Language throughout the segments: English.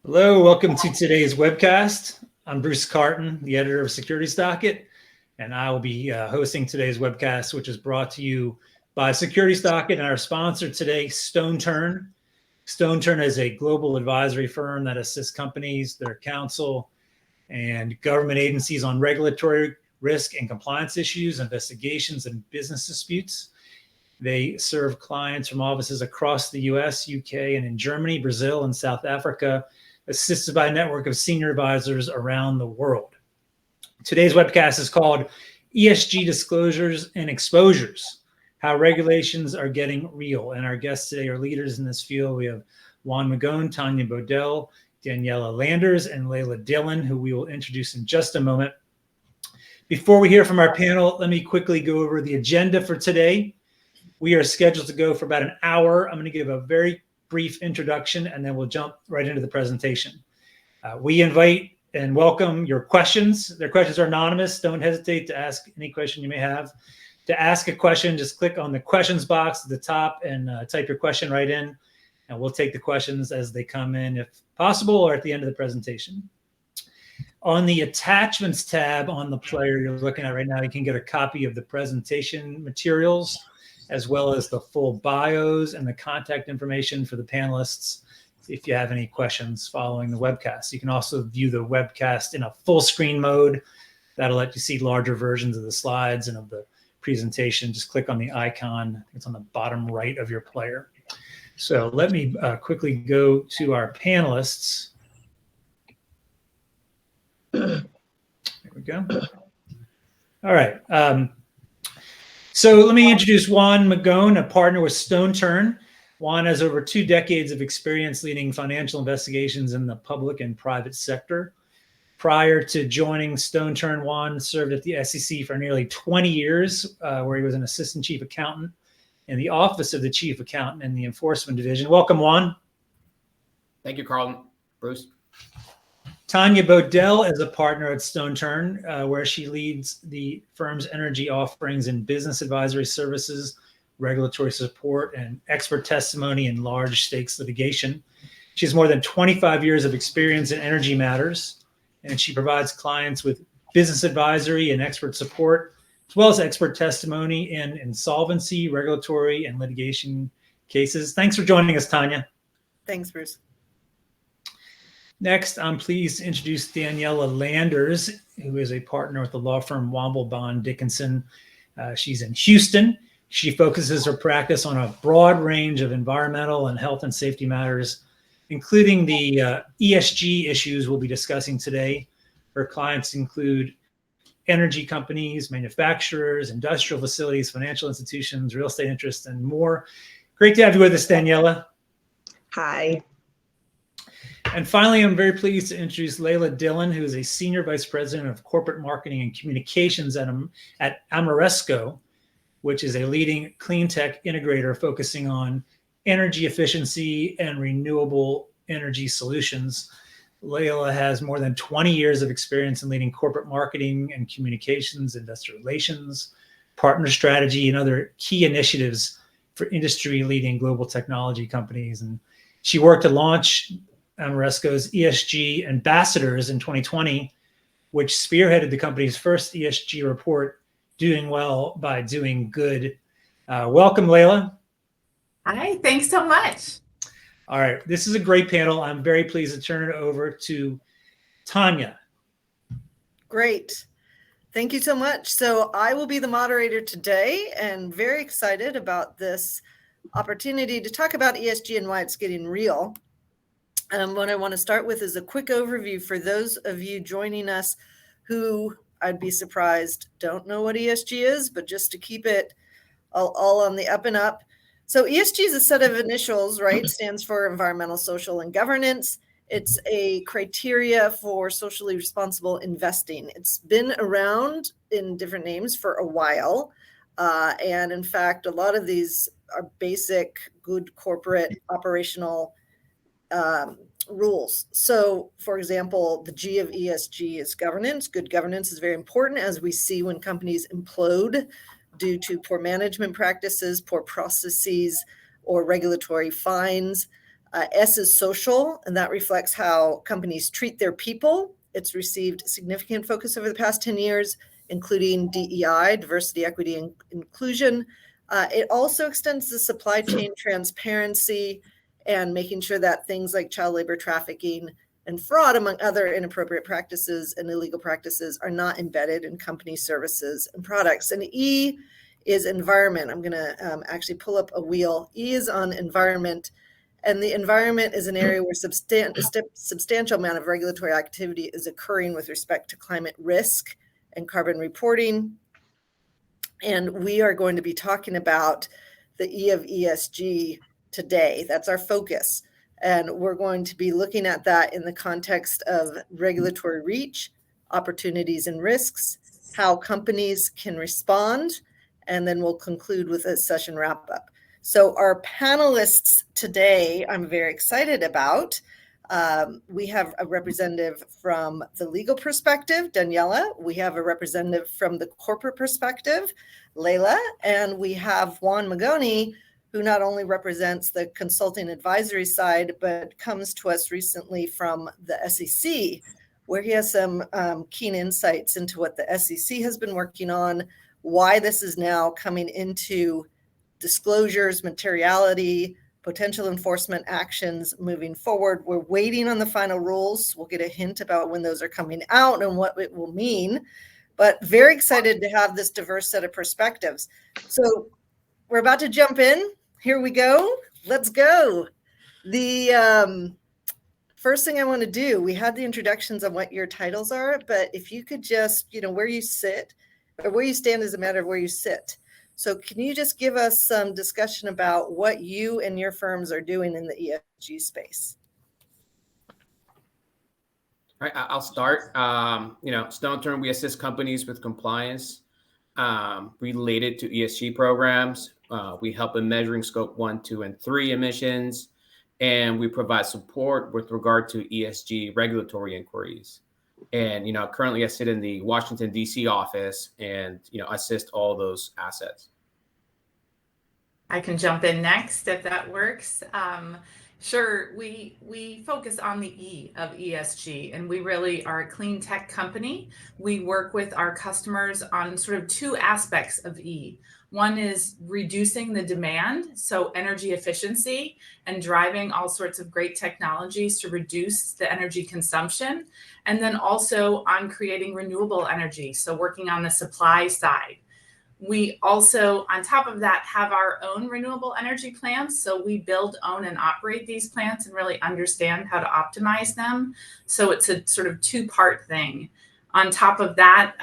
Hello, welcome to today's webcast. I'm Bruce Carton, the editor of Securities Docket, and I will be hosting today's webcast, which is brought to you by Securities Docket and our sponsor today, StoneTurn. StoneTurn is a global advisory firm that assists companies, their counsel, and government agencies on regulatory risk and compliance issues, investigations, and business disputes. They serve clients from offices across the US, UK, and in Germany, Brazil, and South Africa, assisted by a network of senior advisors around the world. Today's webcast is called ESG Disclosures and Exposures, How Regulations Are Getting Real. And our guests today are leaders in this field. We have Juan Migone, Tanya Bodell, Daniella Landers, and Leila Dillon, who we will introduce in just a moment. Before we hear from our panel, let me quickly go over the agenda for today. We are scheduled to go for about an hour. I'm going to give a very brief introduction, and then we'll jump right into the presentation. We invite and welcome your questions. Their questions are anonymous. Don't hesitate to ask any question you may have. To ask a question, just click on the questions box at the top and type your question right in, and we'll take the questions as they come in, if possible, or at the end of the presentation. On the attachments tab on the player you're looking at right now, you can get a copy of the presentation materials, as well as the full bios and the contact information for the panelists if you have any questions following the webcast. You can also view the webcast in a full screen mode. That'll let you see larger versions of the slides and of the presentation. Just click on the icon. It's on the bottom right of your player. So let me quickly go to our panelists. There we go. All right. So let me introduce Juan Migone, a partner with StoneTurn. Juan has over 2 decades of experience leading financial investigations in the public and private sector. Prior to joining StoneTurn, Juan served at the SEC for nearly 20 years, where he was an assistant chief accountant in the office of the chief accountant in the enforcement division. Welcome, Juan. Thank you, Carl. Bruce. Tanya Bodell is a partner at StoneTurn, where she leads the firm's energy offerings in business advisory services, regulatory support, and expert testimony in large stakes litigation. She has more than 25 years of experience in energy matters, and she provides clients with business advisory and expert support, as well as expert testimony in insolvency, regulatory, and litigation cases. Thanks for joining us, Tanya. Thanks, Bruce. Next, I'm pleased to introduce Daniella Landers, who is a partner with the law firm Womble, Dickinson. She's in Houston. She focuses her practice on a broad range of environmental and health and safety matters, including the ESG issues we'll be discussing today. Her clients include energy companies, manufacturers, industrial facilities, financial institutions, real estate interests, and more. Great to have you with us, Daniella. Hi. And finally, I'm very pleased to introduce Leila Dillon, who is a senior vice president of corporate marketing and communications at Ameresco, which is a leading clean tech integrator focusing on energy efficiency and renewable energy solutions. Leila has more than 20 years of experience in leading corporate marketing and communications, investor relations, partner strategy, and other key initiatives for industry-leading global technology companies. And she worked to launch Ameresco's ESG ambassadors in 2020, which spearheaded the company's first ESG report, Doing Well by Doing Good. Welcome, Leila. Hi, thanks so much. All right, this is a great panel. I'm very pleased to turn it over to Tanya. Great. Thank you so much. So I will be the moderator today and very excited about this opportunity to talk about ESG and why it's getting real. What I want to start with is a quick overview for those of you joining us who, I'd be surprised, don't know what ESG is, but just to keep it all on the up and up. So ESG is a set of initials, right? Stands for environmental, social, and governance. It's a criteria for socially responsible investing. It's been around in different names for a while. And in fact, a lot of these are basic good corporate operational rules. So, for example, the G of ESG is governance. Good governance is very important, as we see when companies implode due to poor management practices, poor processes, or regulatory fines. S is social, and that reflects how companies treat their people. It's received significant focus over the past 10 years, including DEI, diversity, equity, and inclusion. It also extends to supply chain transparency and making sure that things like child labor trafficking and fraud, among other inappropriate practices and illegal practices, are not embedded in company services and products. And E is environment. I'm going to actually pull up a wheel. E is on environment. And the environment is an area where substantial amount of regulatory activity is occurring with respect to climate risk and carbon reporting. And we are going to be talking about the E of ESG today. That's our focus. And we're going to be looking at that in the context of regulatory reach, opportunities and risks, how companies can respond, and then we'll conclude with a session wrap up. So our panelists today, I'm very excited about. We have a representative from the legal perspective, Daniella. We have a representative from the corporate perspective, Leila. And we have Juan Migone, who not only represents the consulting advisory side, but comes to us recently from the SEC, where he has some keen insights into what the SEC has been working on, why this is now coming into disclosures, materiality, potential enforcement actions moving forward. We're waiting on the final rules. We'll get a hint about when those are coming out and what it will mean, but very excited to have this diverse set of perspectives. So we're about to jump in. Here we go. Let's go. The first thing I want to do, we had the introductions on what your titles are, but if you could just, where you sit or where you stand is a matter of where you sit. So can you just give us some discussion about what you and your firms are doing in the ESG space? All right, I'll start. StoneTurn, we assist companies with compliance related to ESG programs. We help in measuring scope 1, 2, and 3 emissions, and we provide support with regard to ESG regulatory inquiries. And, currently I sit in the Washington, D.C. office and, assist all those assets. I can jump in next if that works. Sure, we focus on the E of ESG, and we really are a clean tech company. We work with our customers on sort of two aspects of E. One is reducing the demand, so energy efficiency and driving all sorts of great technologies to reduce the energy consumption. And then also on creating renewable energy, so working on the supply side. We also, on top of that, have our own renewable energy plants. So we build, own, and operate these plants and really understand how to optimize them. So it's a sort of two-part thing. On top of that,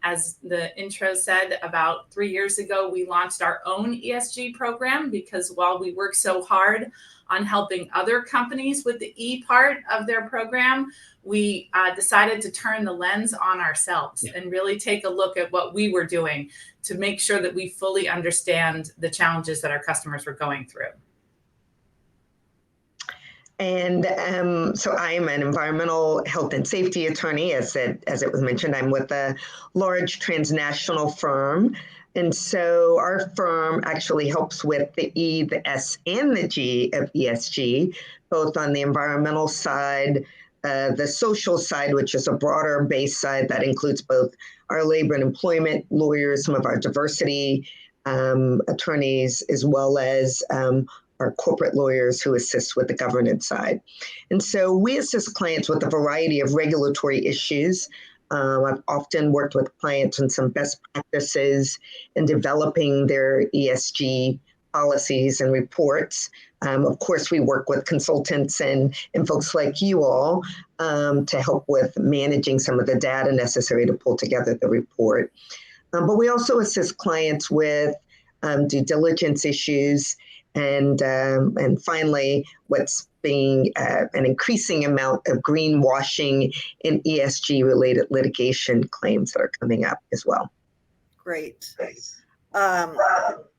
as the intro said, about 3 years ago, we launched our own ESG program because while we work so hard on helping other companies with the E part of their program, we decided to turn the lens on ourselves and really take a look at what we were doing to make sure that we fully understand the challenges that our customers were going through. And so I am an environmental health and safety attorney. As it was mentioned, I'm with a large transnational firm. And so our firm actually helps with the E, the S, and the G of ESG, both on the environmental side, the social side, which is a broader base side that includes both our labor and employment lawyers, some of our diversity attorneys, as well as our corporate lawyers who assist with the governance side. And so we assist clients with a variety of regulatory issues. I've often worked with clients on some best practices in developing their ESG policies and reports. Of course, we work with consultants and folks like you all to help with managing some of the data necessary to pull together the report. But we also assist clients with due diligence issues and finally, what's being an increasing amount of greenwashing and ESG-related litigation claims that are coming up as well. Great.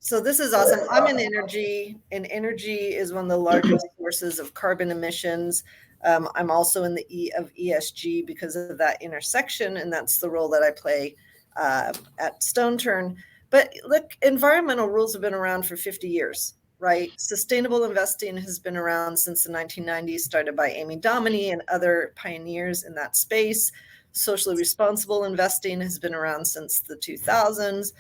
So this is awesome. I'm in energy, and energy is one of the largest sources of carbon emissions. I'm also in the E of ESG because of that intersection, and that's the role that I play at StoneTurn. But look, environmental rules have been around for 50 years, right? Sustainable investing has been around since the 1990s, started by Amy Dominy and other pioneers in that space. Socially responsible investing has been around since the 2000s.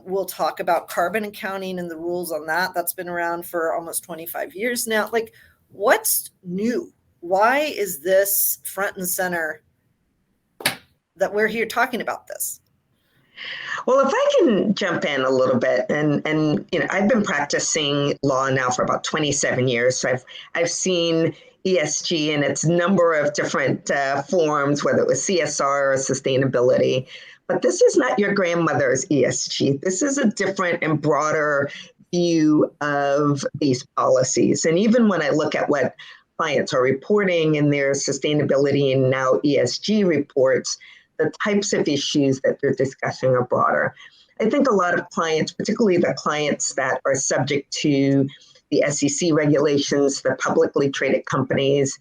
We'll talk about carbon accounting and the rules on that. That's been around for almost 25 years now. Like, what's new? Why is this front and center that we're here talking about this? Well, if I can jump in a little bit, and I've been practicing law now for about 27 years, so I've seen ESG in its number of different forms, whether it was CSR or sustainability. But this is not your grandmother's ESG. This is a different and broader view of these policies. And even when I look at what clients are reporting in their sustainability and now ESG reports, the types of issues that they're discussing are broader. I think a lot of clients, particularly the clients that are subject to the SEC regulations, the publicly traded companies,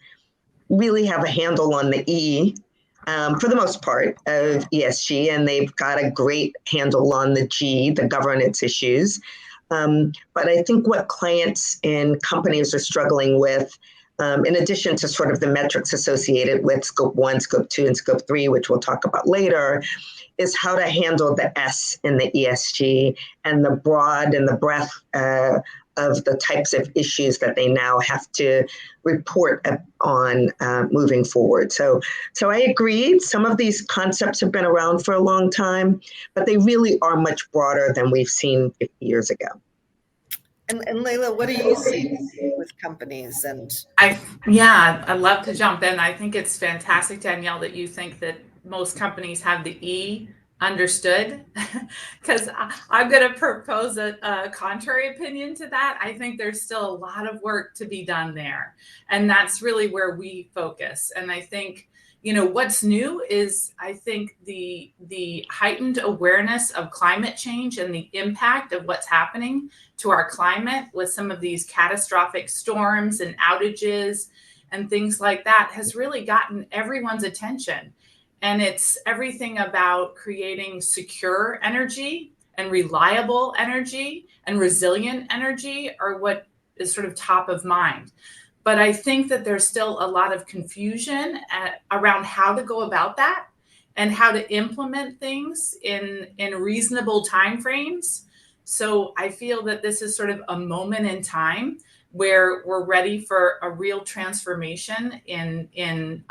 really have a handle on the E, for the most part, of ESG, and they've got a great handle on the G, the governance issues. But I think what clients and companies are struggling with, in addition to sort of the metrics associated with scope 1, scope 2, and scope 3, which we'll talk about later, is how to handle the S in the ESG and the broad and the breadth of the types of issues that they now have to report on moving forward. So I agree, some of these concepts have been around for a long time, but they really are much broader than we've seen 50 years ago. And Leila, what do you see with companies? And I'd love to jump in. I think it's fantastic, Danielle, that you think that most companies have the E understood, because I'm going to propose a contrary opinion to that. I think there's still a lot of work to be done there. And that's really where we focus. And I think, what's new is, I think, the heightened awareness of climate change and the impact of what's happening to our climate with some of these catastrophic storms and outages and things like that has really gotten everyone's attention. And it's everything about creating secure energy and reliable energy and resilient energy are what is sort of top of mind. But I think that there's still a lot of confusion around how to go about that and how to implement things in reasonable timeframes. So I feel that this is sort of a moment in time where we're ready for a real transformation in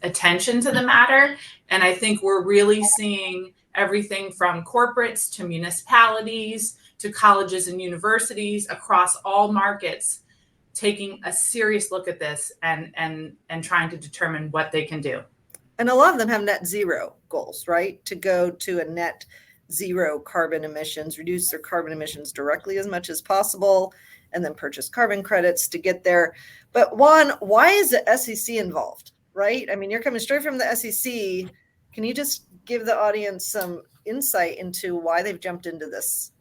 attention to the matter. And I think we're really seeing everything from corporates to municipalities to colleges and universities across all markets taking a serious look at this and trying to determine what they can do. And a lot of them have net zero goals, right? To go to a net zero carbon emissions, reduce their carbon emissions directly as much as possible, and then purchase carbon credits to get there. But Juan, why is the SEC involved, right? I mean, you're coming straight from the SEC. Can you just give the audience some insight into why they've jumped into this?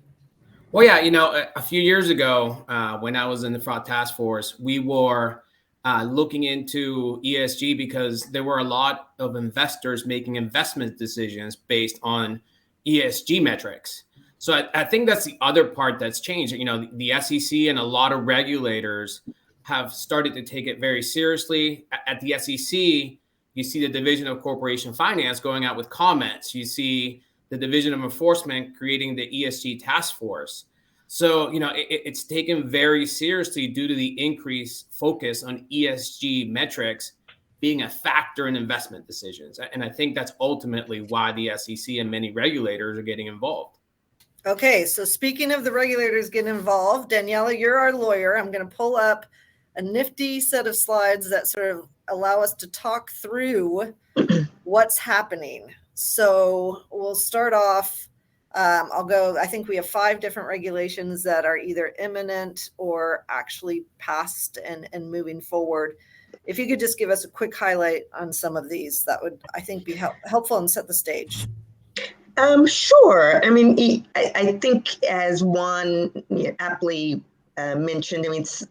Well, yeah, a few years ago, when I was in the fraud task force, we were looking into ESG because there were a lot of investors making investment decisions based on ESG metrics. So I think that's the other part that's changed. The SEC and a lot of regulators have started to take it very seriously. At the SEC, you see the Division of Corporation Finance going out with comments. You see the Division of Enforcement creating the ESG task force. So, it's taken very seriously due to the increased focus on ESG metrics being a factor in investment decisions. And I think that's ultimately why the SEC and many regulators are getting involved. Okay, so speaking of the regulators getting involved, Daniella, you're our lawyer. I'm going to pull up a nifty set of slides that sort of allow us to talk through what's happening. So we'll start off. I think we have 5 different regulations that are either imminent or actually passed and moving forward. If you could just give us a quick highlight on some of these, that would, I think, be helpful and set the stage. Sure. I mean, I think as Juan aptly mentioned,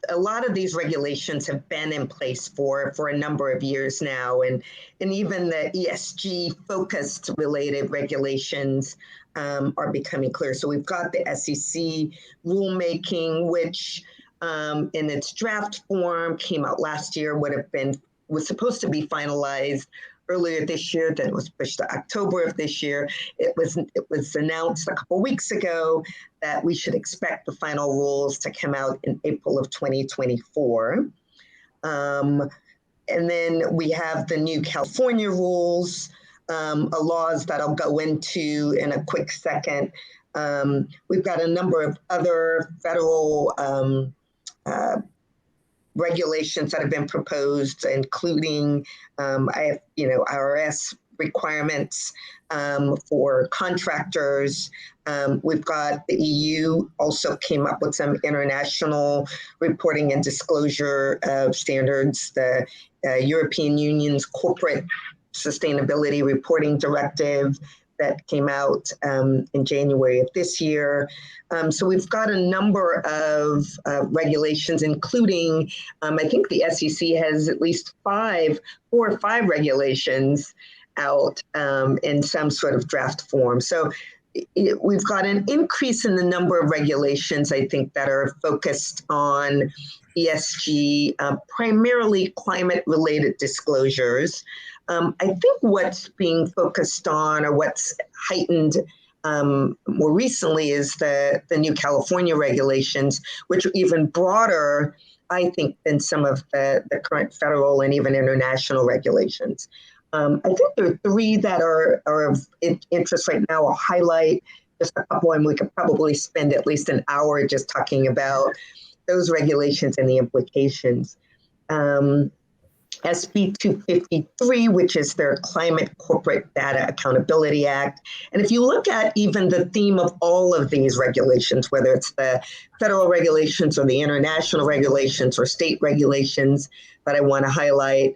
a lot of these regulations have been in place for a number of years now, and even the ESG focused related regulations are becoming clear. So we've got the SEC rulemaking, which in its draft form, came out last year, was supposed to be finalized earlier this year, then it was pushed to October of this year. It was announced a couple weeks ago that we should expect the final rules to come out in April of 2024. And then we have the new California rules, laws that I'll go into in a quick second. We've got a number of other federal regulations that have been proposed, including IRS requirements for contractors. We've got the EU also came up with some international reporting and disclosure standards. The European Union's Corporate Sustainability Reporting Directive that came out in January of this year. So we've got a number of regulations, including, I think the SEC has at least 4 or 5 regulations out in some sort of draft form. So we've got an increase in the number of regulations, I think, that are focused on ESG, primarily climate-related disclosures. I think what's being focused on, or what's heightened more recently, is the new California regulations, which are even broader, I think, than some of the current federal and even international regulations. I think there are 3 that are of interest right now. I'll highlight just a couple, and we could probably spend at least an hour just talking about those regulations and the implications. SB 253, which is their Climate Corporate Data Accountability Act. And if you look at even the theme of all of these regulations, whether it's the federal regulations or the international regulations or state regulations that I want to highlight,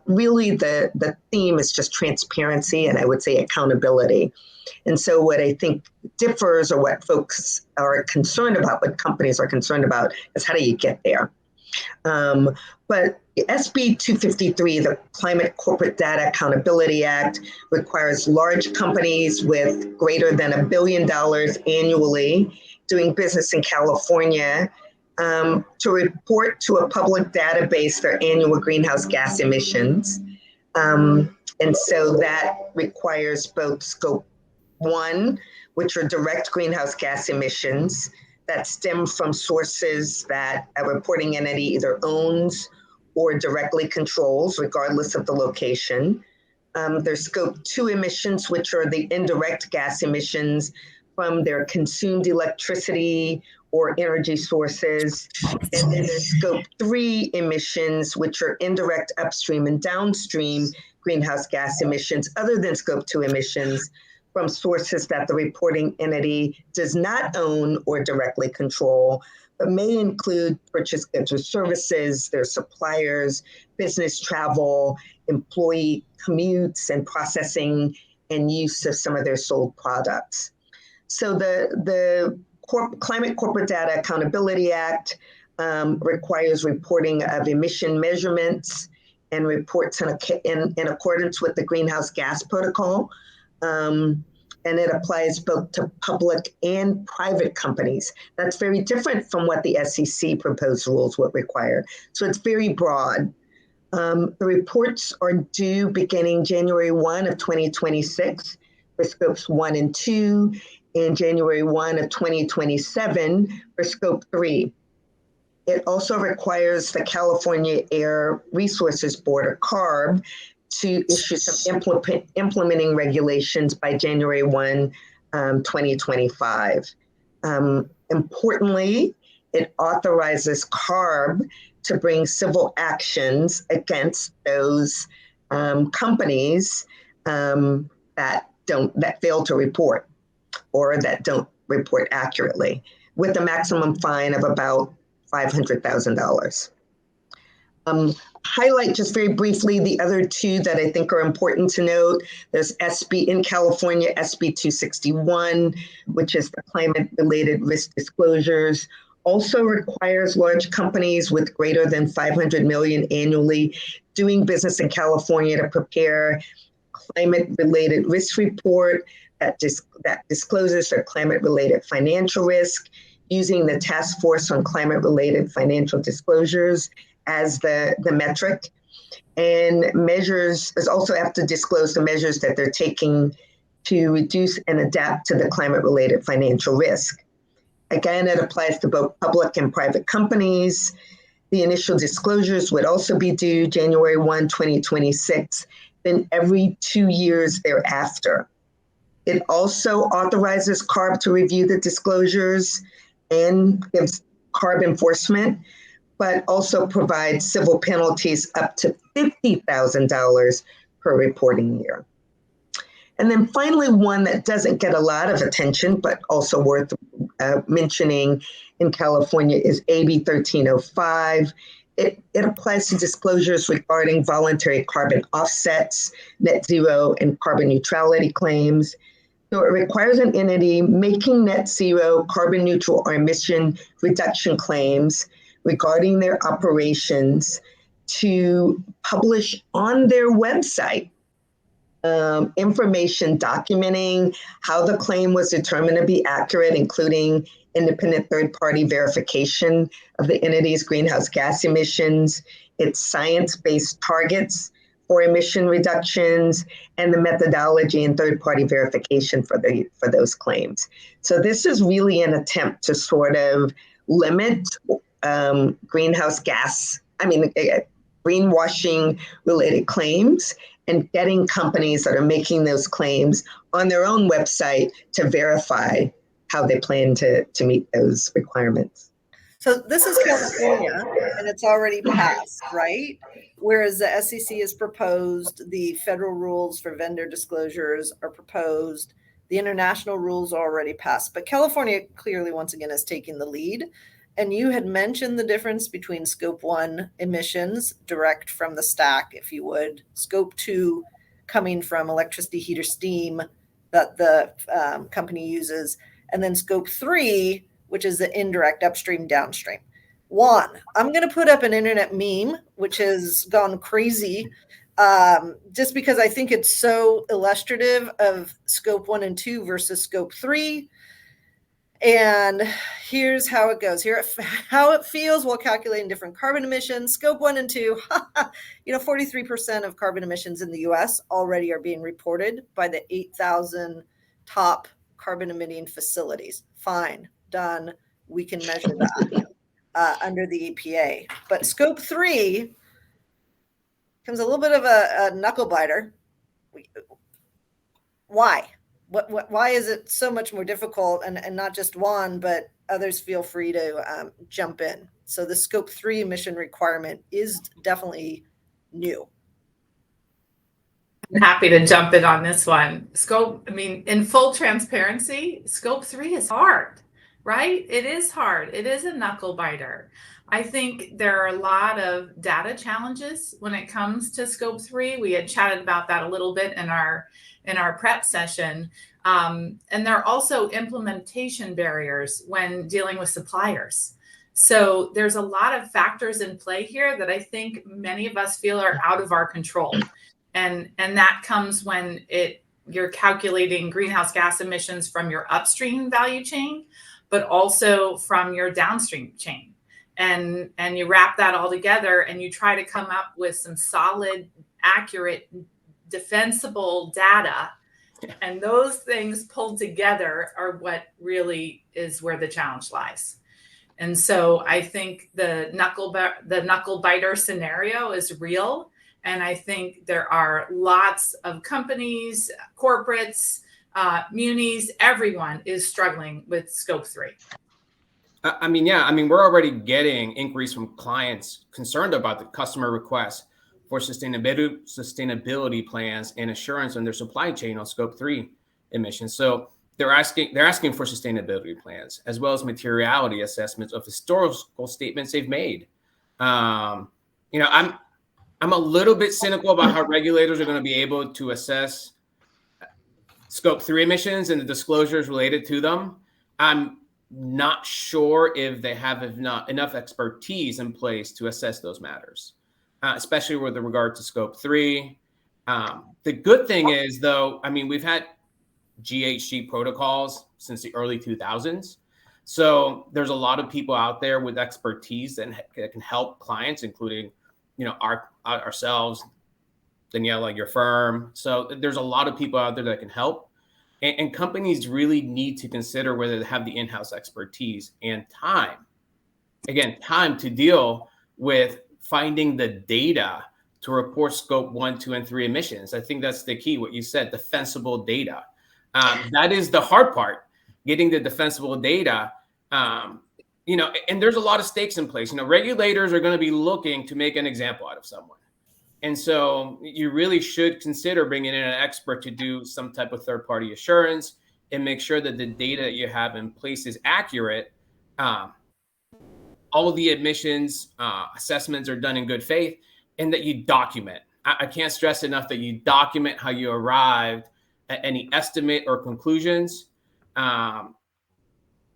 really the theme is just transparency, and I would say accountability. And so what I think differs, or what folks are concerned about, what companies are concerned about, is how do you get there? But SB 253, the Climate Corporate Data Accountability Act, requires large companies with greater than $1 billion annually doing business in California to report to a public database their annual greenhouse gas emissions. And so that requires both Scope 1, which are direct greenhouse gas emissions that stem from sources that a reporting entity either owns or directly controls, regardless of the location. There's Scope 2 emissions, which are the indirect gas emissions from their consumed electricity or energy sources. And then there's Scope 3 emissions, which are indirect upstream and downstream greenhouse gas emissions, other than Scope 2 emissions, from sources that the reporting entity does not own or directly control, but may include purchased goods or services, their suppliers, business travel, employee commutes, and processing and use of some of their sold products. So the Climate Corporate Data Accountability Act requires reporting of emission measurements and reports in accordance with the Greenhouse Gas Protocol. And it applies both to public and private companies. That's very different from what the SEC proposed rules would require. So it's very broad. The reports are due beginning January 1 of 2026 for Scopes 1 and 2, and January 1 of 2027 for Scope 3. It also requires the California Air Resources Board, or CARB, to issue some implementing regulations by January 1, 2025. Importantly, it authorizes CARB to bring civil actions against those companies that fail to report or that don't report accurately, with a maximum fine of about $500,000. Highlight just very briefly the other 2 that I think are important to note. There's SB in California, SB 261, which is the climate-related risk disclosures, also requires large companies with greater than 500 million annually doing business in California to prepare climate-related risk report that discloses their climate-related financial risk using the Task Force on Climate-Related Financial Disclosures as the metric. And measures also have to disclose the measures that they're taking to reduce and adapt to the climate-related financial risk. Again, it applies to both public and private companies. The initial disclosures would also be due January 1, 2026, then every 2 years thereafter. It also authorizes CARB to review the disclosures and gives CARB enforcement, but also provides civil penalties up to $50,000 per reporting year. And then finally, one that doesn't get a lot of attention, but also worth mentioning in California is AB 1305. It applies to disclosures regarding voluntary carbon offsets, net zero, and carbon neutrality claims. So it requires an entity making net zero, carbon neutral, or emission reduction claims regarding their operations to publish on their website information documenting how the claim was determined to be accurate, including independent third-party verification of the entity's greenhouse gas emissions, its science-based targets for emission reductions, and the methodology and third-party verification for those claims. So this is really an attempt to sort of limit greenhouse gas, greenwashing related claims, and getting companies that are making those claims on their own website to verify how they plan to meet those requirements. So this is California, and it's already passed, right? Whereas the SEC has proposed, the federal rules for vendor disclosures are proposed, the international rules are already passed. But California clearly, once again, is taking the lead. And you had mentioned the difference between Scope 1 emissions, direct from the stack, if you would, Scope 2 coming from electricity, heat, or steam that the company uses, and then Scope 3, which is the indirect upstream, downstream. Juan, I'm going to put up an internet meme, which has gone crazy, just because I think it's so illustrative of Scope 1 and 2 versus Scope 3. And here's how it goes. Here, how it feels while calculating different carbon emissions. Scope 1 and 2, 43% of carbon emissions in the US already are being reported by the 8,000 top carbon emitting facilities. Fine, done. We can measure that under the EPA. But Scope 3 becomes a little bit of a knuckle biter. Why? Why is it so much more difficult? And not just Juan, but others feel free to jump in. So the Scope 3 emission requirement is definitely new. I'm happy to jump in on this one. In full transparency, Scope 3 is hard, right? It is hard. It is a knuckle biter. I think there are a lot of data challenges when it comes to Scope 3. We had chatted about that a little bit in our prep session. And there are also implementation barriers when dealing with suppliers. So there's a lot of factors in play here that I think many of us feel are out of our control. And that comes when you're calculating greenhouse gas emissions from your upstream value chain, but also from your downstream chain. And you wrap that all together and you try to come up with some solid, accurate, defensible data. And those things pulled together are what really is where the challenge lies. And so I think the knuckle biter scenario is real. And I think there are lots of companies, corporates, munis, everyone is struggling with Scope 3. We're already getting inquiries from clients concerned about the customer requests for sustainability plans and assurance on their supply chain on Scope 3 emissions. So they're asking for sustainability plans as well as materiality assessments of historical statements they've made. I'm a little bit cynical about how regulators are going to be able to assess Scope 3 emissions and the disclosures related to them. I'm not sure if they have enough expertise in place to assess those matters, especially with regard to Scope 3. The good thing is, though, we've had GHG protocols since the early 2000s. So there's a lot of people out there with expertise that can help clients, including, ourselves, Daniella, your firm. So there's a lot of people out there that can help. And companies really need to consider whether they have the in-house expertise and time. Again, time to deal with finding the data to report scope 1, 2, and 3 emissions. I think that's the key, what you said, defensible data. That is the hard part, getting the defensible data. And there's a lot of stakes in place. Regulators are going to be looking to make an example out of someone. And so you really should consider bringing in an expert to do some type of third-party assurance and make sure that the data that you have in place is accurate. All of the emissions assessments are done in good faith, and that you document. I can't stress enough that you document how you arrived at any estimate or conclusions.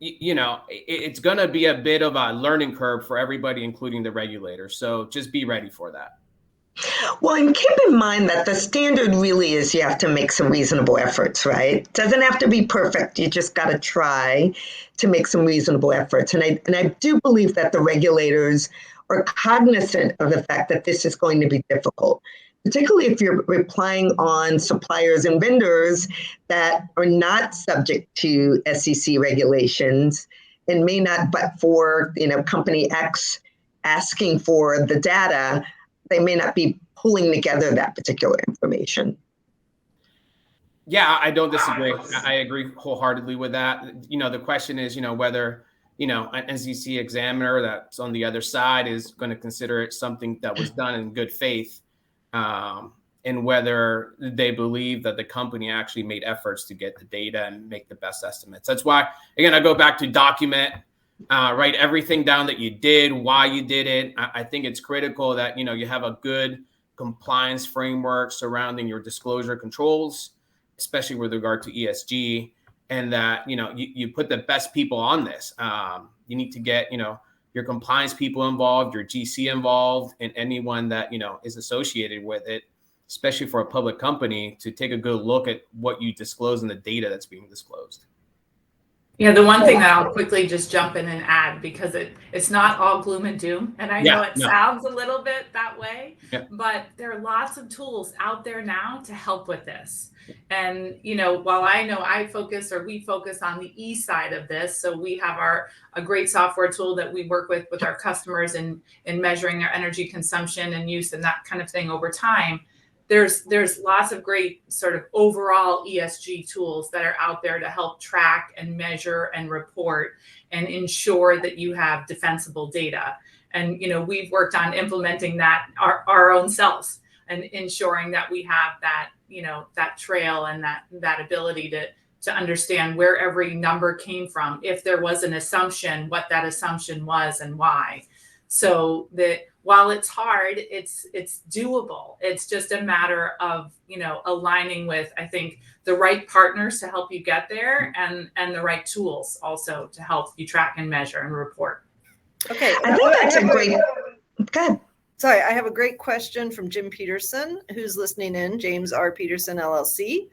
It's going to be a bit of a learning curve for everybody, including the regulators. So just be ready for that. Well, and keep in mind that the standard really is you have to make some reasonable efforts, right? It doesn't have to be perfect. You just got to try to make some reasonable efforts. And I do believe that the regulators are cognizant of the fact that this is going to be difficult, particularly if you're relying on suppliers and vendors that are not subject to SEC regulations and may not, but for company X asking for the data, they may not be pulling together that particular information. Yeah, I don't disagree. I agree wholeheartedly with that. The question is, whether, an SEC examiner that's on the other side is going to consider it something that was done in good faith, and whether they believe that the company actually made efforts to get the data and make the best estimates. That's why, again, I go back to document. Write everything down that you did, why you did it. I think it's critical that, you have a good compliance framework surrounding your disclosure controls, especially with regard to ESG, and that, you put the best people on this. You need to get, your compliance people involved, your GC involved, and anyone that, is associated with it, especially for a public company, to take a good look at what you disclose and the data that's being disclosed. Yeah, the one thing that I'll quickly just jump in and add, because it's not all gloom and doom, and I know it sounds a little bit that way, but there are lots of tools out there now to help with this. And, while I know we focus on the E side of this, so we have a great software tool that we work with our customers in measuring their energy consumption and use and that kind of thing over time. There's lots of great sort of overall ESG tools that are out there to help track and measure and report and ensure that you have defensible data. And, we've worked on implementing that our own selves and ensuring that we have that, that trail and that ability to understand where every number came from. If there was an assumption, what that assumption was and why. So that while it's hard, it's doable. It's just a matter of, aligning with, I think, the right partners to help you get there and the right tools also to help you track and measure and report. Okay. I think that's a great, good. Sorry, I have a great question from Jim Peterson, who's listening in, James R. Peterson, LLC.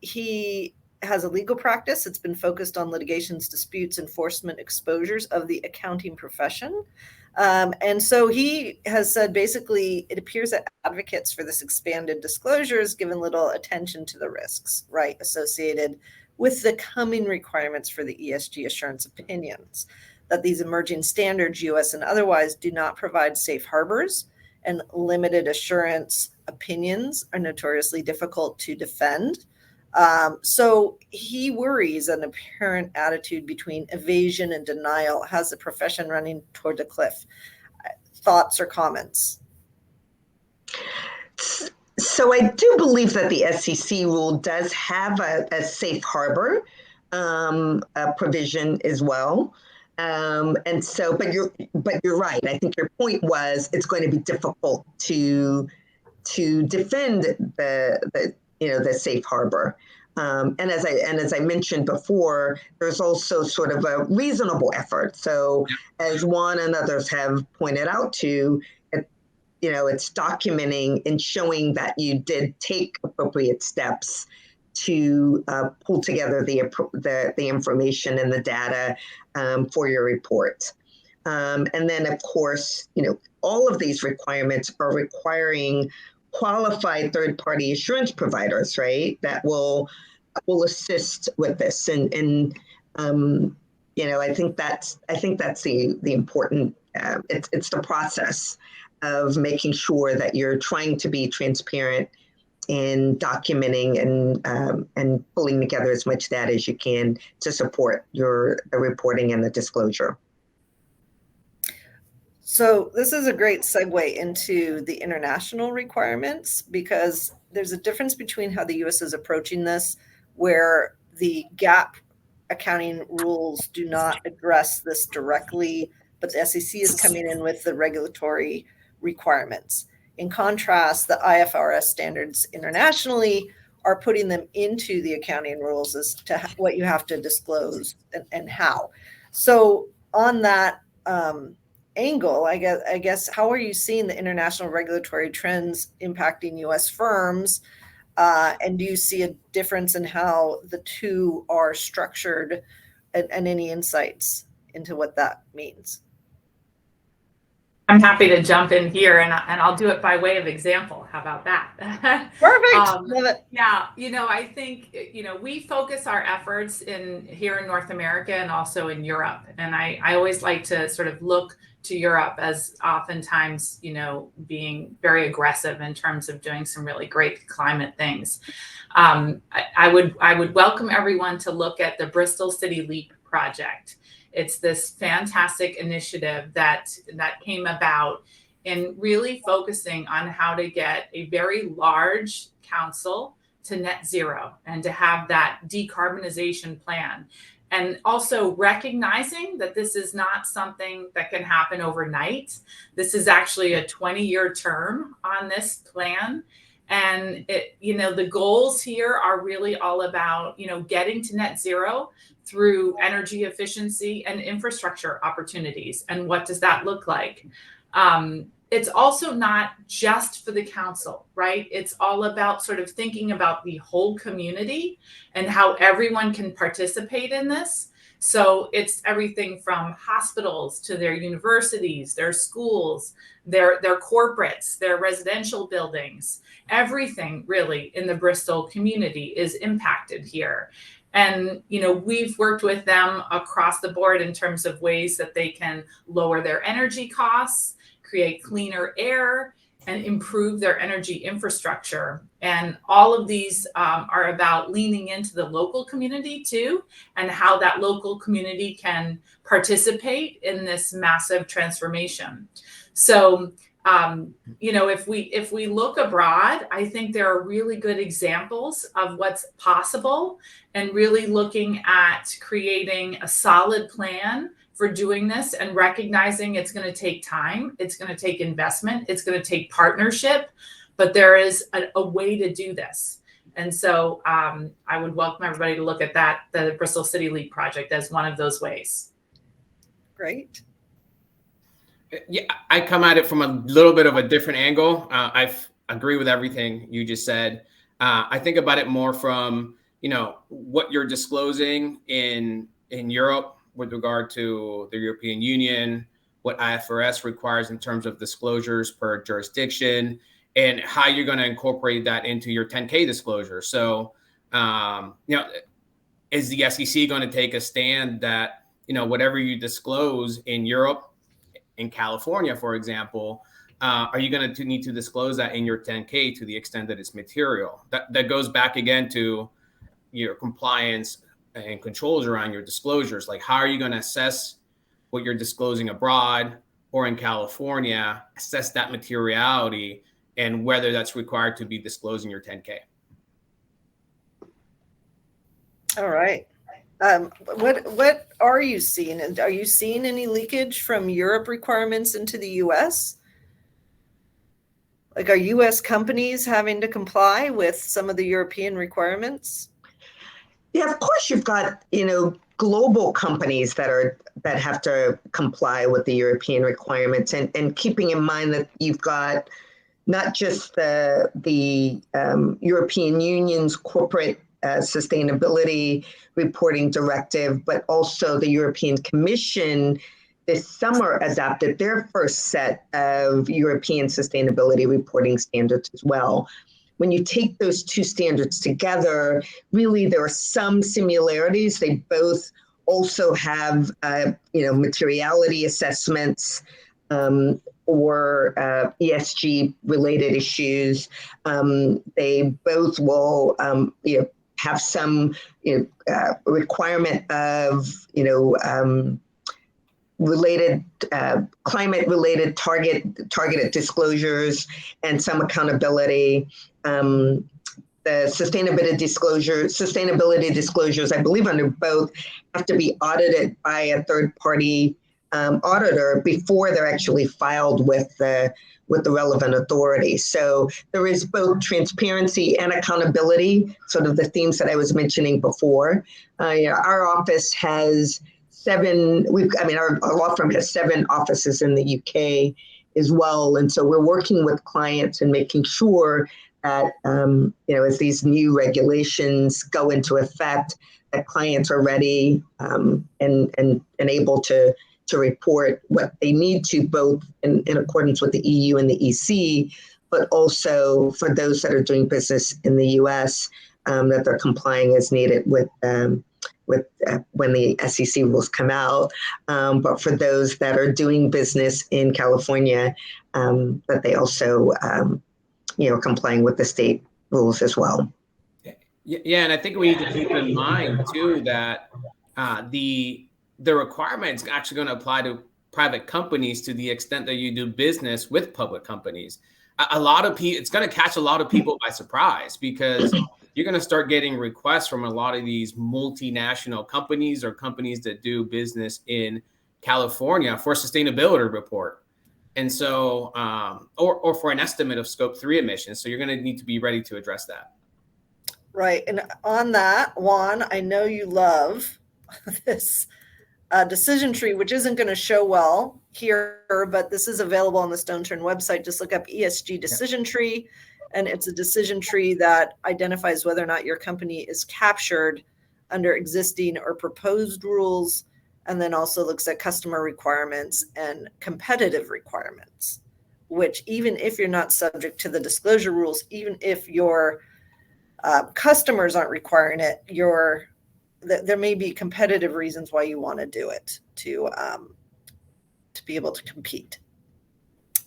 He has a legal practice. It's been focused on litigations, disputes, enforcement, exposures of the accounting profession. And so he has said, basically, it appears that advocates for this expanded disclosure has given little attention to the risks, right, associated with the coming requirements for the ESG assurance opinions, that these emerging standards, US and otherwise, do not provide safe harbors, and limited assurance opinions are notoriously difficult to defend. So he worries an apparent attitude between evasion and denial has the profession running toward the cliff. Thoughts or comments? So I do believe that the SEC rule does have a safe harbor provision as well. And so, but you're right. I think your point was it's going to be difficult to defend the safe harbor. And as I mentioned before, there's also sort of a reasonable effort. So as Juan and others have pointed out to, it's documenting and showing that you did take appropriate steps to pull together the information and the data for your report. And then, of course, all of these requirements are requiring qualified third-party assurance providers, right? That will assist with this. And I think that's the important. It's the process of making sure that you're trying to be transparent in documenting and pulling together as much data as you can to support the reporting and the disclosure. So this is a great segue into the international requirements, because there's a difference between how the U.S. is approaching this, where the GAAP accounting rules do not address this directly, but the SEC is coming in with the regulatory requirements. In contrast, the IFRS standards internationally are putting them into the accounting rules as to what you have to disclose and how. So on that angle, I guess, how are you seeing the international regulatory trends impacting U.S. firms? And do you see a difference in how the two are structured, and any insights into what that means? I'm happy to jump in here, and I'll do it by way of example. How about that? Perfect. Love it. Yeah, I think we focus our efforts here in North America and also in Europe, and I always like to sort of look to Europe as oftentimes being very aggressive in terms of doing some really great climate things. I would welcome everyone to look at the Bristol City Leap project. It's this fantastic initiative that came about in really focusing on how to get a very large council to net zero and to have that decarbonization plan. And also recognizing that this is not something that can happen overnight. This is actually a 20-year term on this plan. And the goals here are really all about, getting to net zero through energy efficiency and infrastructure opportunities. And what does that look like? It's also not just for the council, right? It's all about sort of thinking about the whole community and how everyone can participate in this. So it's everything from hospitals to their universities, their schools, their corporates, their residential buildings. Everything really in the Bristol community is impacted here. And, we've worked with them across the board in terms of ways that they can lower their energy costs, create cleaner air, and improve their energy infrastructure. And all of these are about leaning into the local community too, and how that local community can participate in this massive transformation. So, if we look abroad, I think there are really good examples of what's possible, and really looking at creating a solid plan for doing this and recognizing it's going to take time, it's going to take investment, it's going to take partnership, but there is a way to do this. And so I would welcome everybody to look at the Bristol City Leap project as one of those ways. Great. Yeah, I come at it from a little bit of a different angle. I agree with everything you just said. I think about it more from, what you're disclosing in Europe with regard to the European Union, what IFRS requires in terms of disclosures per jurisdiction, and how you're going to incorporate that into your 10K disclosure. So, is the SEC going to take a stand that, whatever you disclose in Europe, in California, for example, are you going to need to disclose that in your 10K to the extent that it's material? That goes back again to your compliance and controls around your disclosures. Like, how are you going to assess what you're disclosing abroad or in California, assess that materiality, and whether that's required to be disclosed in your 10K? All right. What are you seeing? And are you seeing any leakage from Europe requirements into the US? Like, are US companies having to comply with some of the European requirements? Yeah, of course you've got, global companies that have to comply with the European requirements, and keeping in mind that you've got not just the European Union's corporate Sustainability Reporting Directive, but also the European Commission this summer adopted their first set of European sustainability reporting standards as well. When you take those two standards together, really there are some similarities. They both also have, materiality assessments or ESG related issues. They both will, have some requirement of, related climate related targeted disclosures and some accountability. The sustainability disclosures, I believe under both, have to be audited by a third party auditor before they're actually filed with the relevant authority. So there is both transparency and accountability, sort of the themes that I was mentioning before. Our office has our law firm has 7 offices in the UK as well. And so we're working with clients and making sure that, as these new regulations go into effect, that clients are ready and able to report what they need to, both in accordance with the EU and the EC, but also for those that are doing business in the US, that they're complying as needed with when the SEC rules come out, but for those that are doing business in California, that they also, complying with the state rules as well. Yeah, and I think we need to keep in mind too that the requirement is actually going to apply to private companies to the extent that you do business with public companies. A lot of people, it's going to catch a lot of people by surprise, because you're going to start getting requests from a lot of these multinational companies or companies that do business in California for a sustainability report. And so, or for an estimate of scope 3 emissions. So you're going to need to be ready to address that. Right. And on that, Juan, I know you love this decision tree, which isn't going to show well here, but this is available on the StoneTurn website. Just look up ESG decision tree. And it's a decision tree that identifies whether or not your company is captured under existing or proposed rules, and then also looks at customer requirements and competitive requirements, which even if you're not subject to the disclosure rules, even if your customers aren't requiring it, there may be competitive reasons why you want to do it to be able to compete.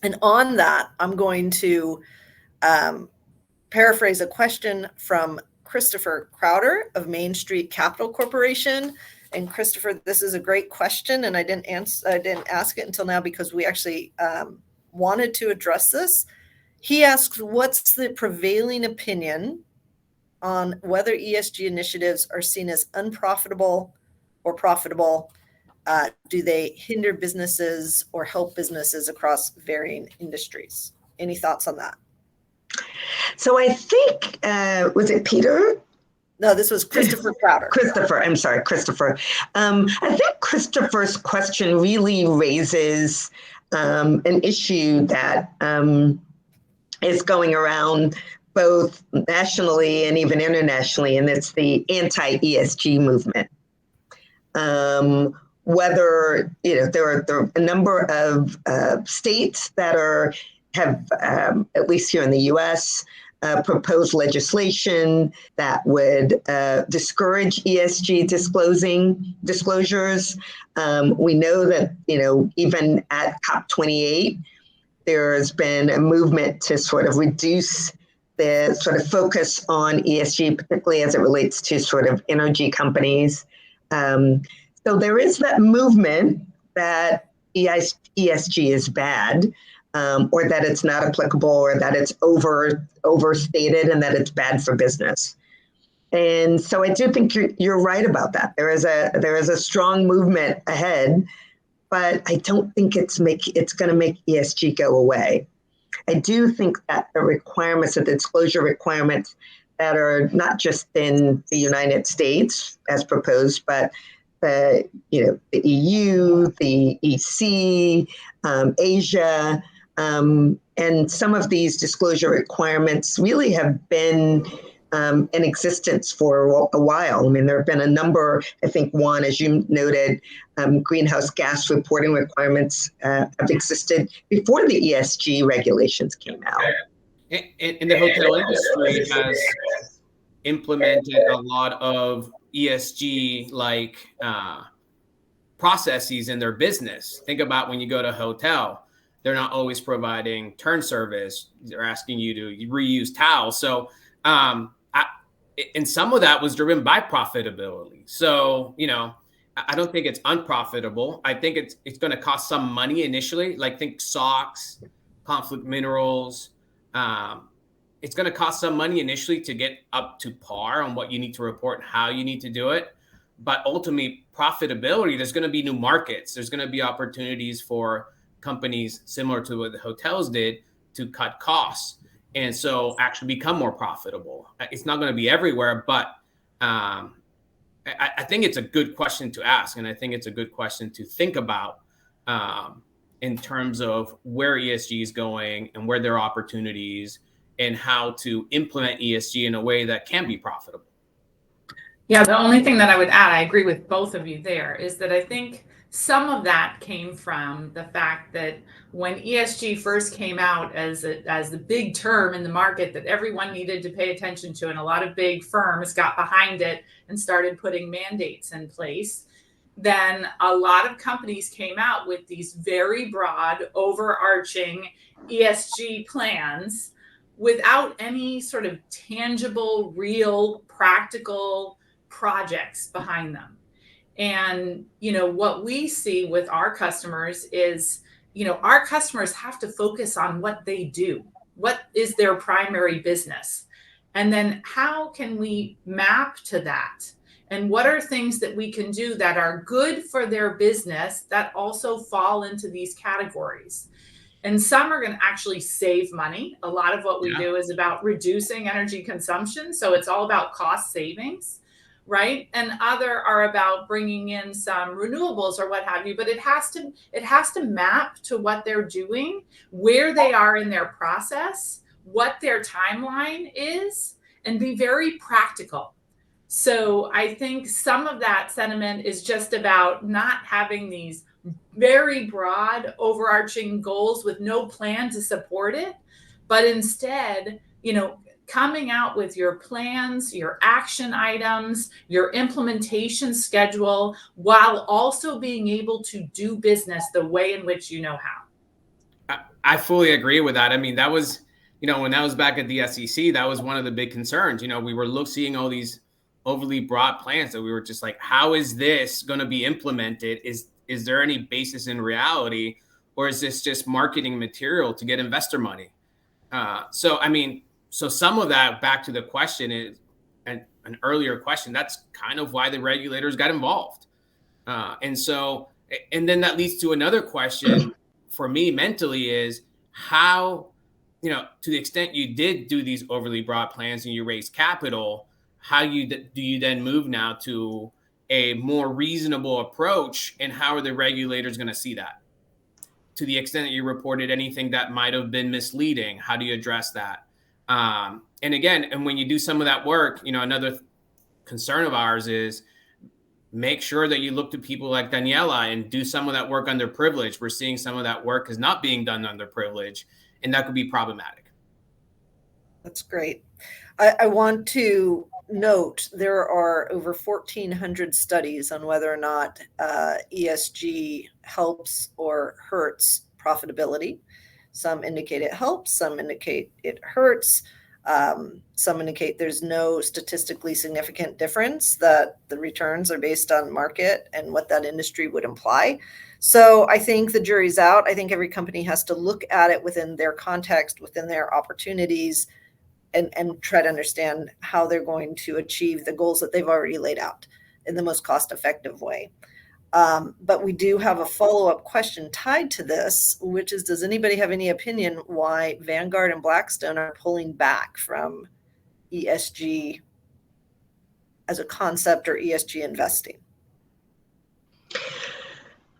And on that, I'm going to paraphrase a question from Christopher Crowder of Main Street Capital Corporation. And Christopher, this is a great question, and I didn't ask it until now because we actually wanted to address this. He asks, what's the prevailing opinion on whether ESG initiatives are seen as unprofitable or profitable? Do they hinder businesses or help businesses across varying industries? Any thoughts on that? So I think, was it Peter? No, this was Christopher Crowder. I'm sorry, Christopher. I think Christopher's question really raises an issue that is going around both nationally and even internationally, and it's the anti-ESG movement. Whether, there are a number of states that have, at least here in the US, proposed legislation that would discourage ESG disclosures. We know that, even at COP28, there's been a movement to sort of reduce the sort of focus on ESG, particularly as it relates to sort of energy companies. So there is that movement that ESG is bad, or that it's not applicable, or that it's overstated, and that it's bad for business. And so I do think you're right about that. There is a strong movement ahead, but I don't think it's going to make ESG go away. I do think that the requirements, the disclosure requirements that are not just in the United States as proposed, but the EU, the EC, Asia, and some of these disclosure requirements really have been in existence for a while. I mean, there have been a number, I think, Juan, as you noted, greenhouse gas reporting requirements have existed before the ESG regulations came out. And the hotel industry has implemented a lot of ESG like processes in their business. Think about when you go to a hotel, they're not always providing turn service. They're asking you to reuse towels. So, and some of that was driven by profitability. So, I don't think it's unprofitable. I think it's going to cost some money initially. Like think socks, conflict minerals. It's going to cost some money initially to get up to par on what you need to report and how you need to do it. But ultimately, profitability, there's going to be new markets. There's going to be opportunities for companies similar to what the hotels did to cut costs. And so actually become more profitable. It's not going to be everywhere, but I think it's a good question to ask. And I think it's a good question to think about in terms of where ESG is going and where there are opportunities and how to implement ESG in a way that can be profitable. Yeah, the only thing that I would add, I agree with both of you there, is that I think some of that came from the fact that when ESG first came out as the big term in the market that everyone needed to pay attention to, and a lot of big firms got behind it and started putting mandates in place, then a lot of companies came out with these very broad, overarching ESG plans without any sort of tangible, real, practical projects behind them. And, what we see with our customers is, our customers have to focus on what they do. What is their primary business? And then how can we map to that? And what are things that we can do that are good for their business that also fall into these categories? And some are going to actually save money. A lot of what we do is about reducing energy consumption. So it's all about cost savings, right? And other are about bringing in some renewables or what have you. But it has to map to what they're doing, where they are in their process, what their timeline is, and be very practical. So I think some of that sentiment is just about not having these very broad overarching goals with no plan to support it, but instead, coming out with your plans, your action items, your implementation schedule, while also being able to do business the way in which you know how. I fully agree with that. I mean, that was, when I was back at the SEC, that was one of the big concerns. We were seeing all these overly broad plans that we were just like, how is this going to be implemented? Is there any basis in reality, or is this just marketing material to get investor money? So some of that, back to the question, is an earlier question. That's kind of why the regulators got involved. And then that leads to another question for me mentally is how, to the extent you did do these overly broad plans and you raised capital, how do you then move now to a more reasonable approach, and how are the regulators going to see that? To the extent that you reported anything that might have been misleading, how do you address that? And when you do some of that work, another concern of ours is make sure that you look to people like Daniella and do some of that work underprivileged. We're seeing some of that work is not being done underprivileged, and that could be problematic. That's great. I want to note there are over 1,400 studies on whether or not ESG helps or hurts profitability. Some indicate it helps, some indicate it hurts, some indicate there's no statistically significant difference, that the returns are based on market and what that industry would imply. So I think the jury's out. I think every company has to look at it within their context, within their opportunities, and try to understand how they're going to achieve the goals that they've already laid out in the most cost-effective way. But we do have a follow-up question tied to this, which is, does anybody have any opinion why Vanguard and Blackstone are pulling back from ESG as a concept or ESG investing?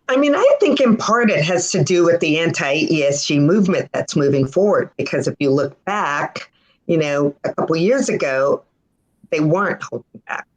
I mean, I think in part it has to do with the anti-ESG movement that's moving forward, because if you look back, a couple of years ago, they weren't holding back.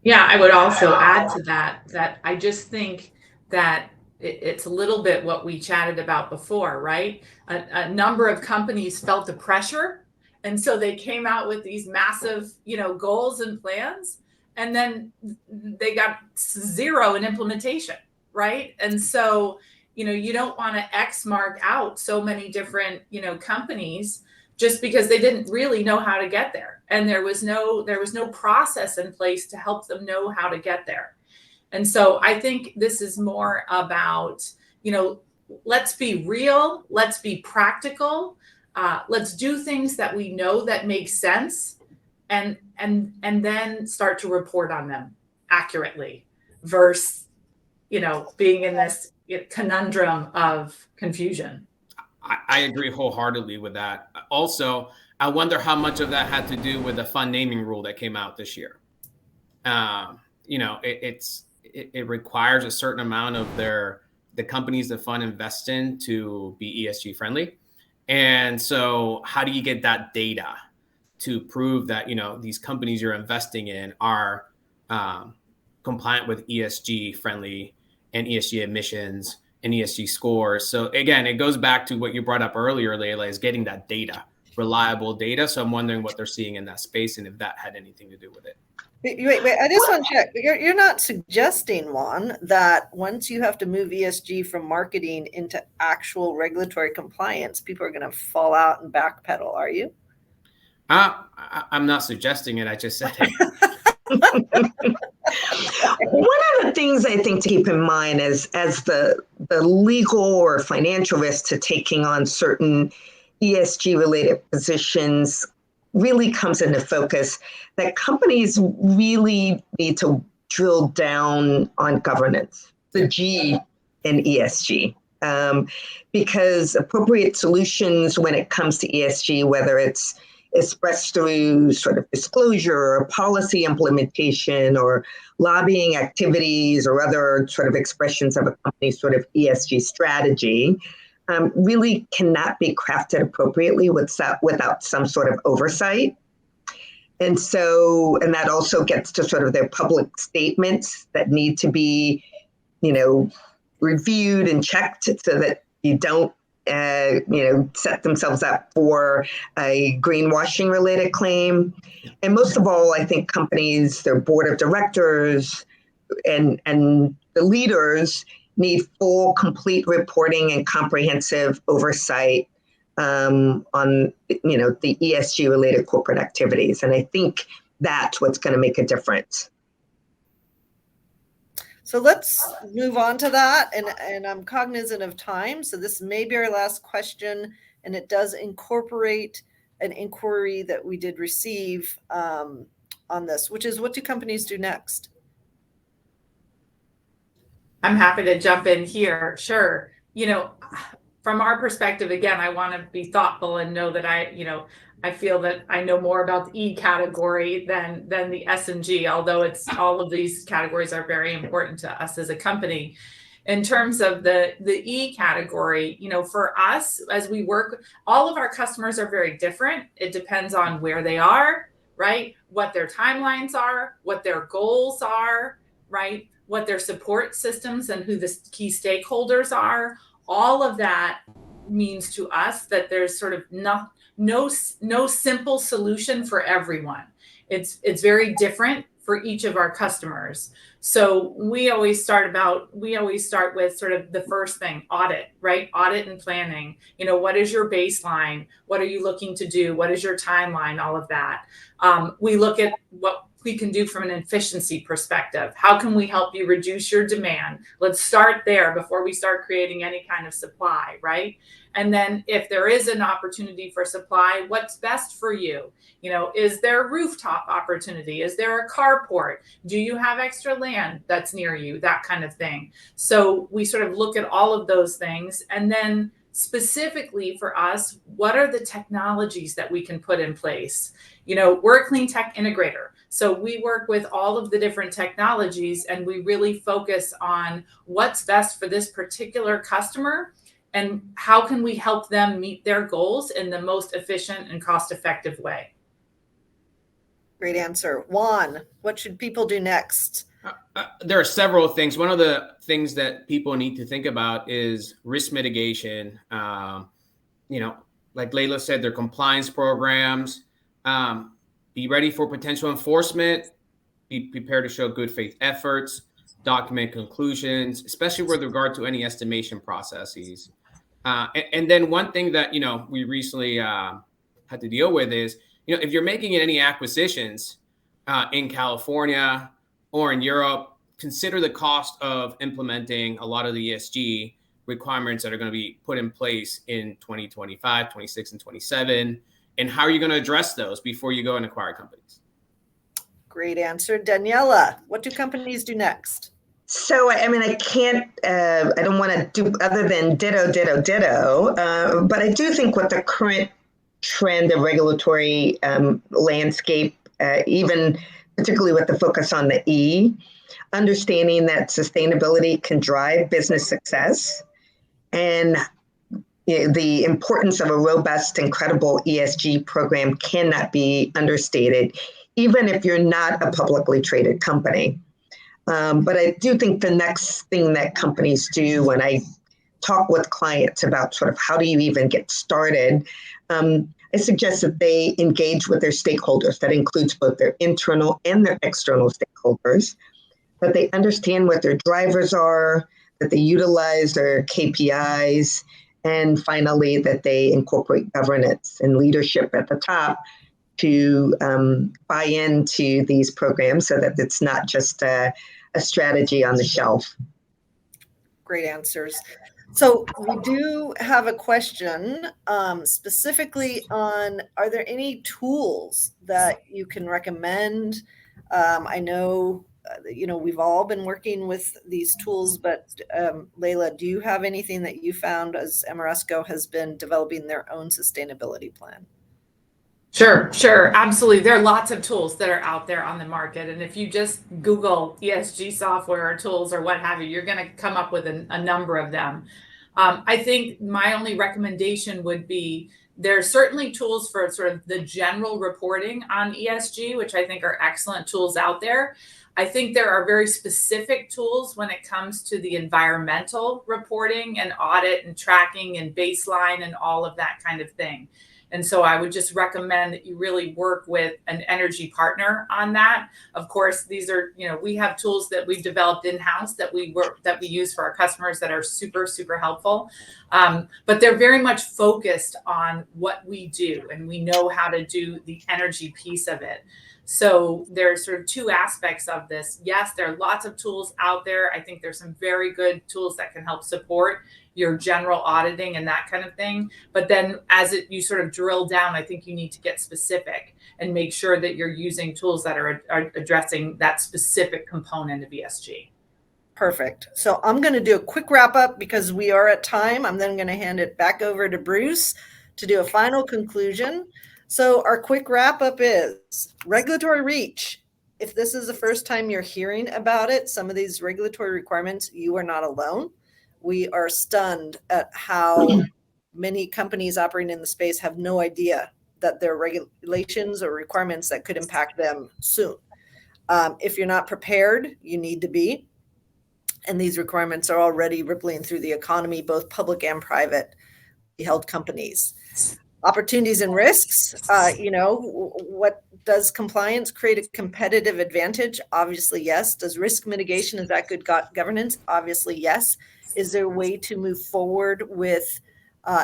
Yeah, I would also add to that I just think that it's a little bit what we chatted about before, right? A number of companies felt the pressure, and so they came out with these massive, goals and plans, and then they got zero in implementation, right? And so, you don't want to X mark out so many different, companies just because they didn't really know how to get there, and there was no process in place to help them know how to get there. And so I think this is more about, let's be real, let's be practical, let's do things that we know that make sense, and then start to report on them accurately versus, being in this conundrum of confusion. I agree wholeheartly with that. Also, I wonder how much of that had to do with the fund naming rule that came out this year. It requires a certain amount of the companies the fund invests in to be ESG friendly. And so how do you get that data to prove that, these companies you're investing in are compliant with ESG friendly and ESG emissions and ESG scores? So again, it goes back to what you brought up earlier, Leila, is getting that data, reliable data. So I'm wondering what they're seeing in that space and if that had anything to do with it. Wait, I just want to check. You're not suggesting, Juan, that once you have to move ESG from marketing into actual regulatory compliance, people are going to fall out and backpedal, are you? I'm not suggesting it. I just said it. One of the things I think to keep in mind is as the legal or financial risk to taking on certain ESG related positions really comes into focus, that companies really need to drill down on governance, the G in ESG, because appropriate solutions when it comes to ESG, whether it's expressed through sort of disclosure or policy implementation or lobbying activities or other sort of expressions of a company's sort of ESG strategy, really cannot be crafted appropriately without some sort of oversight. And that also gets to sort of their public statements that need to be, reviewed and checked so that you don't, set themselves up for a greenwashing related claim. And most of all, I think companies, their board of directors and the leaders need full, complete reporting and comprehensive oversight on, the ESG related corporate activities. And I think that's what's going to make a difference. So let's move on to that. And I'm cognizant of time. So this may be our last question. And it does incorporate an inquiry that we did receive on this, which is, what do companies do next? I'm happy to jump in here. Sure. From our perspective, again, I want to be thoughtful and know that I feel that I know more about the E category than the S and G, although it's all of these categories are very important to us as a company. In terms of the E category, for us, as we work, all of our customers are very different. It depends on where they are, right? What their timelines are, what their goals are, right? What their support systems and who the key stakeholders are. All of that means to us that there's sort of no simple solution for everyone. It's very different for each of our customers. So we always start with sort of the first thing, audit, right? Audit and planning. What is your baseline? What are you looking to do? What is your timeline? All of that. We look at what we can do from an efficiency perspective. How can we help you reduce your demand? Let's start there before we start creating any kind of supply, right? And then if there is an opportunity for supply, what's best for you? Is there a rooftop opportunity? Is there a carport? Do you have extra land that's near you? That kind of thing. So we sort of look at all of those things. And then specifically for us, what are the technologies that we can put in place? We're a clean tech integrator. So we work with all of the different technologies and we really focus on what's best for this particular customer and how can we help them meet their goals in the most efficient and cost-effective way. Great answer. Juan, what should people do next? There are several things. One of the things that people need to think about is risk mitigation. Like Leila said, their compliance programs. Be ready for potential enforcement. Be prepared to show good faith efforts. Document conclusions, especially with regard to any estimation processes. And then one thing that we recently had to deal with is if you're making any acquisitions in California or in Europe, consider the cost of implementing a lot of the ESG requirements that are going to be put in place in 2025, 26, and 27, and how are you going to address those before you go and acquire companies? Great answer. Daniella, what do companies do next? So, I mean, I don't want to do other than ditto. But I do think with the current trend of regulatory landscape, even particularly with the focus on the E, understanding that sustainability can drive business success and the importance of a robust and credible ESG program cannot be understated, even if you're not a publicly traded company. But I do think the next thing that companies do when I talk with clients about sort of how do you even get started, I suggest that they engage with their stakeholders. That includes both their internal and their external stakeholders, that they understand what their drivers are, that they utilize their KPIs, and finally, that they incorporate governance and leadership at the top to buy into these programs so that it's not just a strategy on the shelf. Great answers. So we do have a question specifically on, are there any tools that you can recommend? I know, we've all been working with these tools, but Leila, do you have anything that you found as Ameresco has been developing their own sustainability plan? Sure. Absolutely. There are lots of tools that are out there on the market. And if you just Google ESG software or tools or what have you, you're going to come up with a number of them. I think my only recommendation would be there are certainly tools for sort of the general reporting on ESG, which I think are excellent tools out there. I think there are very specific tools when it comes to the environmental reporting and audit and tracking and baseline and all of that kind of thing. And so I would just recommend that you really work with an energy partner on that. Of course, these are, we have tools that we've developed in-house that we use for our customers that are super, super helpful. But they're very much focused on what we do, and we know how to do the energy piece of it. So there's sort of two aspects of this. Yes, there are lots of tools out there. I think there's some very good tools that can help support your general auditing and that kind of thing. But then you sort of drill down, I think you need to get specific and make sure that you're using tools that are addressing that specific component of ESG. Perfect. So I'm going to do a quick wrap up because we are at time. I'm then going to hand it back over to Bruce to do a final conclusion. So our quick wrap up is regulatory reach. If this is the first time you're hearing about it, some of these regulatory requirements, you are not alone. We are stunned at how many companies operating in the space have no idea that there are regulations or requirements that could impact them soon. If you're not prepared, you need to be. And these requirements are already rippling through the economy, both public and private held companies. Opportunities and risks, what does compliance create a competitive advantage? Obviously, yes. Does risk mitigation, is that good governance? Obviously, yes. Is there a way to move forward with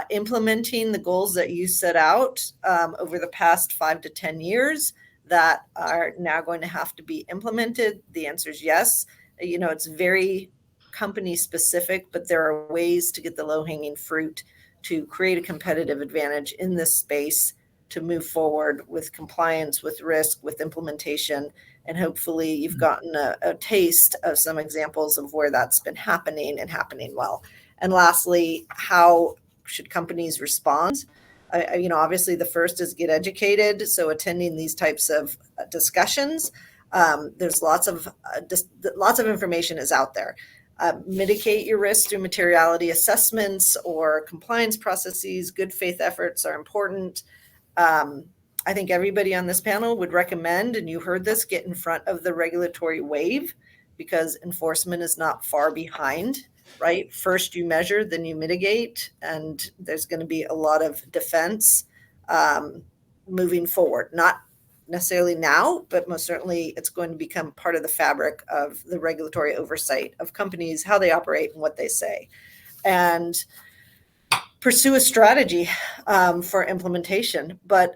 implementing the goals that you set out over the past 5 to 10 years that are now going to have to be implemented? The answer is yes. It's very company specific, but there are ways to get the low-hanging fruit to create a competitive advantage in this space to move forward with compliance, with risk, with implementation. And hopefully you've gotten a taste of some examples of where that's been happening and happening well. And lastly, how should companies respond? Obviously the first is get educated. So attending these types of discussions, there's lots of information is out there. Mitigate your risk through materiality assessments or compliance processes. Good faith efforts are important. I think everybody on this panel would recommend, and you heard this, get in front of the regulatory wave, because enforcement is not far behind, right? First you measure, then you mitigate, and there's going to be a lot of defense moving forward. Not necessarily now, but most certainly it's going to become part of the fabric of the regulatory oversight of companies, how they operate and what they say. And pursue a strategy for implementation. But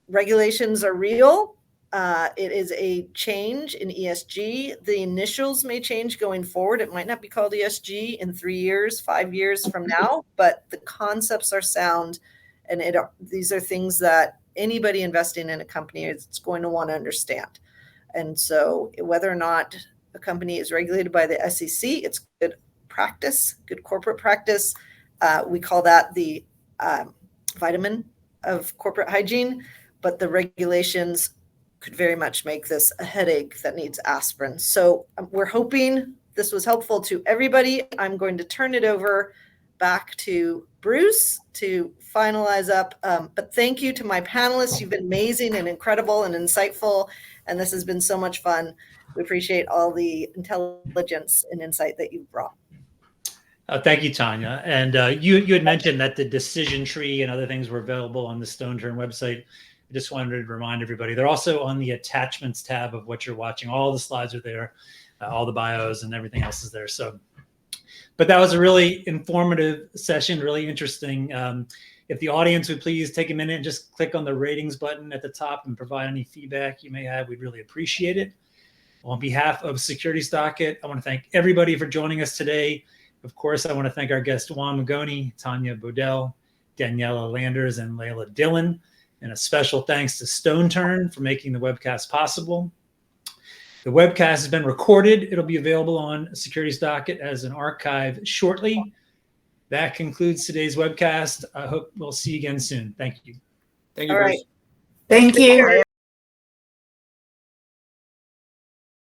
regulations are real. It is a change in ESG. The initials may change going forward. It might not be called ESG in 3 years, 5 years from now, but the concepts are sound. And these are things that anybody investing in a company is going to want to understand. And so whether or not a company is regulated by the SEC, it's good practice, good corporate practice. We call that the vitamin of corporate hygiene, but the regulations could very much make this a headache that needs aspirin. So we're hoping this was helpful to everybody. I'm going to turn it over back to Bruce to finalize up. But thank you to my panelists. You've been amazing and incredible and insightful, and this has been so much fun. We appreciate all the intelligence and insight that you've brought. Thank you, Tanya. And you had mentioned that the decision tree and other things were available on the StoneTurn website. I just wanted to remind everybody, they're also on the attachments tab of what you're watching. All the slides are there, all the bios and everything else is there. So, but that was a really informative session, really interesting. If the audience would please take a minute and just click on the ratings button at the top and provide any feedback you may have, we'd really appreciate it. On behalf of Securities Docket, I want to thank everybody for joining us today. Of course, I want to thank our guests, Juan Migone, Tanya Bodell, Daniella Landers, and Leila Dillon. And a special thanks to StoneTurn for making the webcast possible. The webcast has been recorded. It'll be available on Securities Docket as an archive shortly. That concludes today's webcast. I hope we'll see you again soon. Thank you. Thank you, All Bruce. right. Thank you.